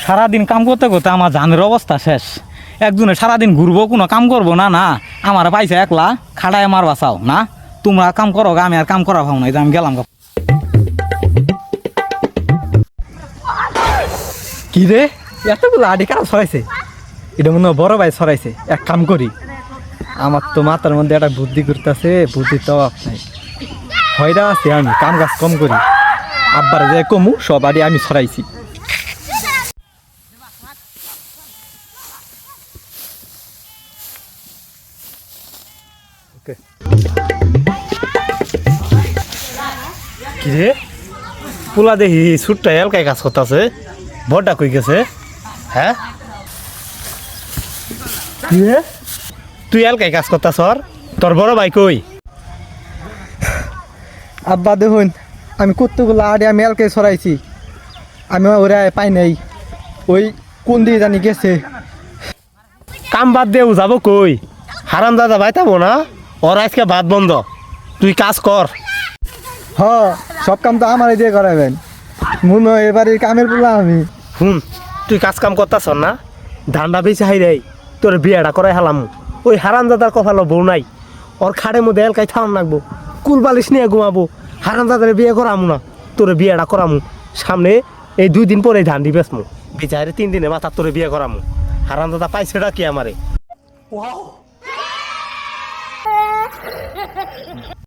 সারাদিন কাম করতে করতে আমার জানের অবস্থা শেষ। একজনে সারাদিন ঘুরবো, কোনো কাম করবো না। না আমার পাইছে একলা খাটায় মার বাঁচাও না, তোমরা কাম করো গা, আমি আর কাম করা পাও না, আমি গেলাম গা। কি রে, এতগুলো আডি কারা ছড়াইছে? এটা মনে হয় বড় ভাই ছড়াইছে। এক কাম করি, আমার তো মাথার মধ্যে একটা বুদ্ধি করতেছে, বুদ্ধি তো নাই হয়টা আছে। আমি কাম কাজ কম করি, আব্বার যে কমু সব আডি আমি ছড়াইছি। কি রে, পোলা দেখি সুটটা এলকায় কাজ করতেছে, বড়টা কই গেছে? হ্যাঁ কি রে, তুই এলকায় কাজ করতাছ, তোর বড় ভাই কই? আব্বা দেখুন, আমি কতগুলো আডি আমি এলকে ছড়াইছি, আমি ওরা পাই নাই। ওই কোন দিকে জানি গেছে। কাম বাদ দেও যাব কই? হারাম দাদা ভাইতাবো না, ওর আজকে ভাত বন্ধ, তুই কাজ কর। হ, সব কাম তো আমার দিয়ে করাবেন। মনে হয় এবারে কামের পোলা আমি। হুম, তুই কাজ কাম করতাছ না, ধান্দা বেশি হাই রে, তোর বিয়েটা করাই হালাম। ওই হারাম দাদার কপালো বউ নাই, ওর খাড়ের মধ্যে এলকায় থাম লাগবো, কুল বালিশ নিয়ে ঘুমাবো। হারাম দাদারে বিয়ে করামু না, তোর বিয়েটা করামু। সামনে এই 2 দিন পরে ধান দি বেসমু, বিচারে 3 দিনে মাথা তোরে বিয়ে করামু। হারাম দাদা পাইছেটা কি আমারে?